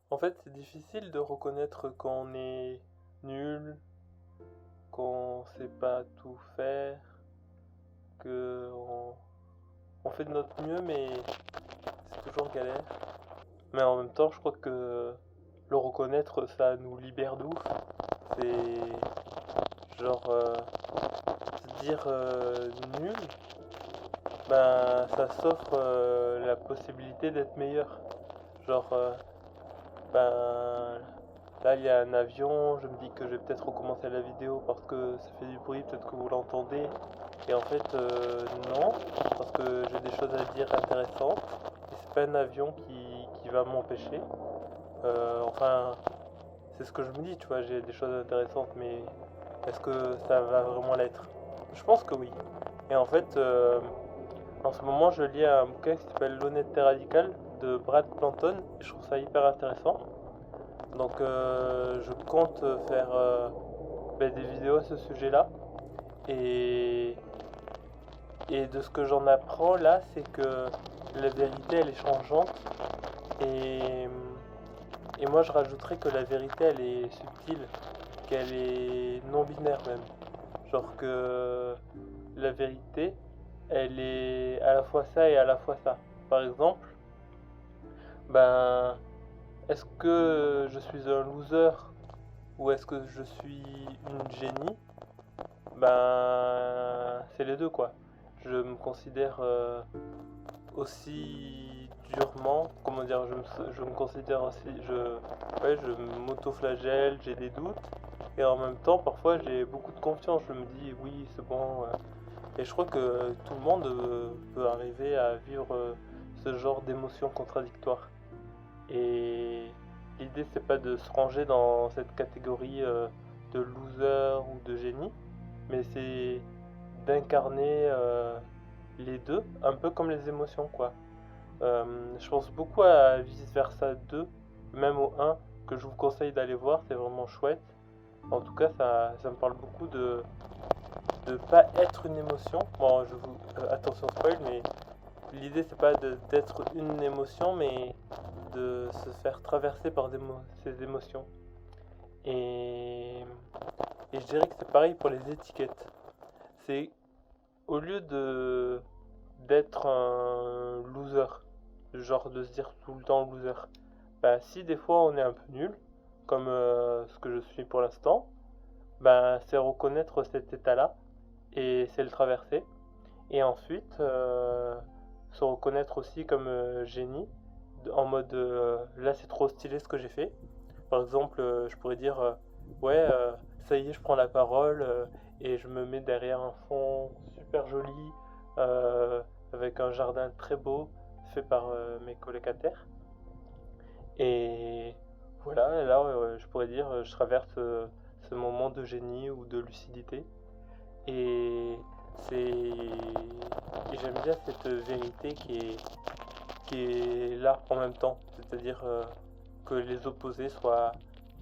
En fait, c'est difficile de reconnaître quand on est nul, qu'on sait pas tout faire, que on fait de notre mieux, mais c'est toujours galère. Mais en même temps, je crois que le reconnaître, ça nous libère d'ouf. C'est genre se dire nul, ben ça s'offre la possibilité d'être meilleur. Genre ben là il y a un avion, je me dis que je vais peut-être recommencer la vidéo parce que ça fait du bruit, peut-être que vous l'entendez. Et en fait non, parce que j'ai des choses à dire intéressantes. Et c'est pas un avion qui va m'empêcher. Enfin, c'est ce que je me dis, tu vois, j'ai des choses intéressantes, mais est-ce que ça va vraiment l'être? Je pense que oui. Et en fait, en ce moment, je lis un bouquin qui s'appelle L'honnêteté radicale de Brad Planton, et je trouve ça hyper intéressant. Donc, je compte faire des vidéos à ce sujet-là. Et, et de ce que j'en apprends là, c'est que la vérité, elle est changeante. Et, et moi, je rajouterais que la vérité, elle est subtile, qu'elle est non-binaire même. Genre que la vérité, elle est à la fois ça et à la fois ça. Par exemple, ben, est-ce que je suis un loser ou est-ce que je suis une génie? Ben, c'est les deux quoi. Je me considère aussi durement, comment dire, je me considère aussi, ouais, je m'auto-flagelle, j'ai des doutes, et en même temps, parfois, j'ai beaucoup de confiance, je me dis, oui, c'est bon, et je crois que tout le monde peut arriver à vivre ce genre d'émotions contradictoires. Et l'idée, c'est pas de se ranger dans cette catégorie de loser ou de génie, mais c'est d'incarner les deux, un peu comme les émotions, quoi. Je pense beaucoup à Vice Versa 2, même au 1, que je vous conseille d'aller voir, c'est vraiment chouette. En tout cas, ça me parle beaucoup de pas être une émotion. Bon, attention spoil, mais l'idée c'est pas d'être une émotion, mais de se faire traverser par ces émotions. Et, et je dirais que c'est pareil pour les étiquettes. C'est au lieu de d'être un loser, genre de se dire tout le temps loser, bah si des fois on est un peu nul, comme ce que je suis pour l'instant, bah c'est reconnaître cet état-là et c'est le traverser. Et ensuite, se reconnaître aussi comme génie, en mode là c'est trop stylé ce que j'ai fait. Par exemple, je pourrais dire ouais, ça y est, je prends la parole et je me mets derrière un fond super joli euh, avec un jardin très beau fait par mes colocataires. Et voilà, et là je pourrais dire je traverse ce moment de génie ou de lucidité. Et et j'aime bien cette vérité qui est là en même temps, c'est-à-dire que les opposés soient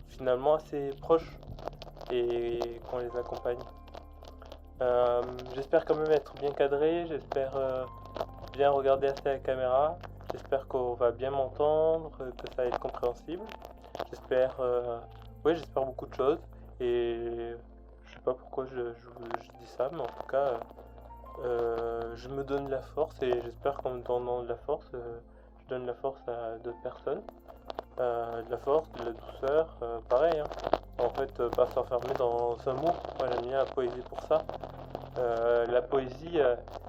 finalement assez proches et qu'on les accompagne. J'espère quand même être bien cadré, j'espère bien regarder assez la caméra, j'espère qu'on va bien m'entendre, que ça va être compréhensible. J'espère, oui, j'espère beaucoup de choses et je sais pas pourquoi je dis ça, mais en tout cas, je me donne la force et j'espère qu'en me donnant de la force, je donne la force à d'autres personnes. De la force, de la douceur, pareil, hein. En fait, pas s'enfermer dans un mot. Moi, j'aime bien la poésie pour ça. La poésie,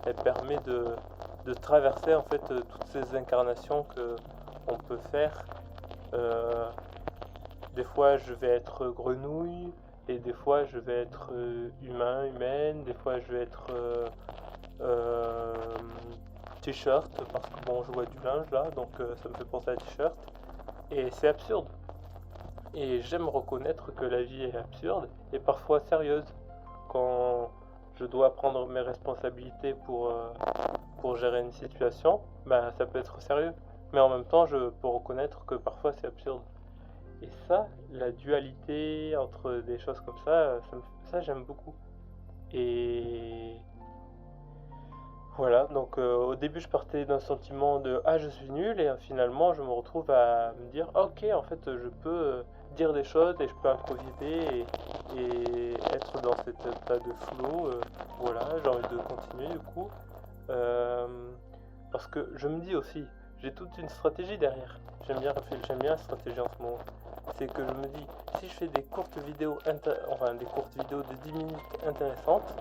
elle permet de traverser en fait toutes ces incarnations que on peut faire. Euh, des fois, je vais être grenouille, et des fois, je vais être humain, humaine. Des fois, je vais être euh, t-shirt parce que bon, je vois du linge là, donc ça me fait penser à t-shirt. Et c'est absurde. Et j'aime reconnaître que la vie est absurde et parfois sérieuse. Quand je dois prendre mes responsabilités pour gérer une situation, ben, ça peut être sérieux. Mais en même temps, je peux reconnaître que parfois c'est absurde. Et ça, la dualité entre des choses comme ça, ça j'aime beaucoup. Et Voilà, donc au début je partais d'un sentiment de ah je suis nul et finalement je me retrouve à me dire ah, ok en fait je peux dire des choses et je peux improviser et être dans cet état de flow. Voilà, j'ai envie de continuer du coup. Euh, Parce que je me dis aussi, j'ai toute une stratégie derrière. J'aime bien la stratégie en ce moment. C'est que je me dis, si je fais des courtes vidéos, enfin des courtes vidéos de 10 minutes intéressantes,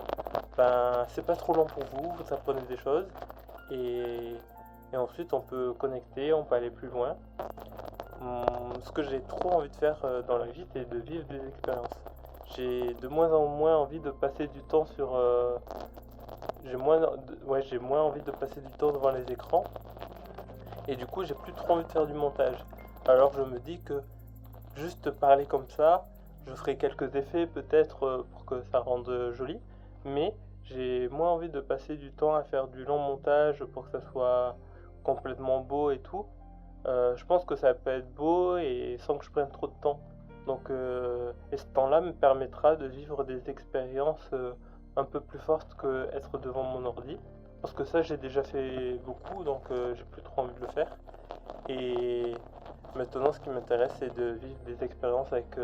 ben c'est pas trop long pour vous, vous apprenez des choses et, et ensuite on peut connecter, on peut aller plus loin. Ce que j'ai trop envie de faire dans la vie, c'est de vivre des expériences. J'ai de moins en moins envie de passer du temps sur j'ai moins envie de passer du temps devant les écrans et du coup j'ai plus trop envie de faire du montage. Alors je me dis que juste parler comme ça, je ferai quelques effets peut-être pour que ça rende joli, mais j'ai moins envie de passer du temps à faire du long montage pour que ça soit complètement beau et tout. Je pense que ça peut être beau et sans que je prenne trop de temps. Donc, et ce temps-là me permettra de vivre des expériences un peu plus fortes que être devant mon ordi. Parce que ça, j'ai déjà fait beaucoup, donc j'ai plus trop envie de le faire. Et maintenant, ce qui m'intéresse, c'est de vivre des expériences avec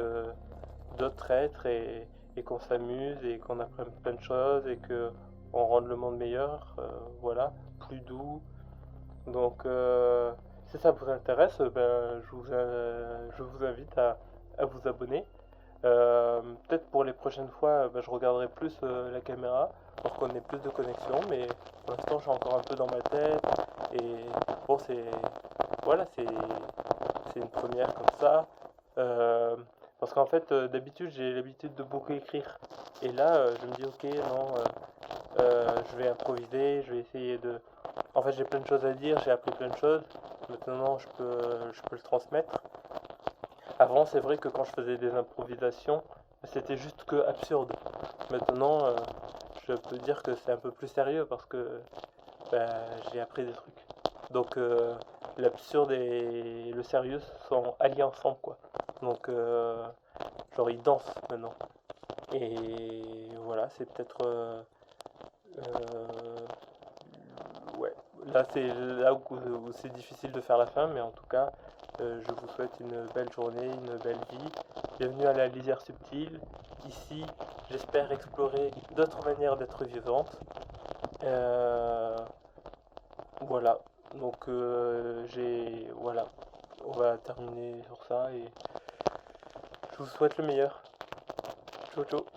d'autres êtres et qu'on s'amuse et qu'on apprenne plein de choses et qu'on rende le monde meilleur, voilà, plus doux. Donc, si ça vous intéresse, ben, je vous invite à vous abonner. Peut-être pour les prochaines fois, ben, je regarderai plus la caméra pour qu'on ait plus de connexion, mais pour l'instant, je suis encore un peu dans ma tête. Et bon, voilà, c'est une première comme ça. Euh, Parce qu'en fait, d'habitude, j'ai l'habitude de beaucoup écrire. Et là, je me dis, ok, non, je vais improviser, je vais essayer de. En fait, j'ai plein de choses à dire, j'ai appris plein de choses. Maintenant, je peux le transmettre. Avant, c'est vrai que quand je faisais des improvisations, c'était juste que absurde. Maintenant, je peux dire que c'est un peu plus sérieux parce que ben, j'ai appris des trucs. Donc, l'absurde et le sérieux sont alliés ensemble, quoi. Donc, genre, ils dansent maintenant. Et voilà, c'est peut-être. Ouais, là c'est là où c'est difficile de faire la fin, mais en tout cas, je vous souhaite une belle journée, une belle vie. Bienvenue à la lisière subtile. Ici, j'espère explorer d'autres manières d'être vivante. Euh, voilà, donc voilà, on va terminer sur ça et je vous souhaite le meilleur. Ciao ciao.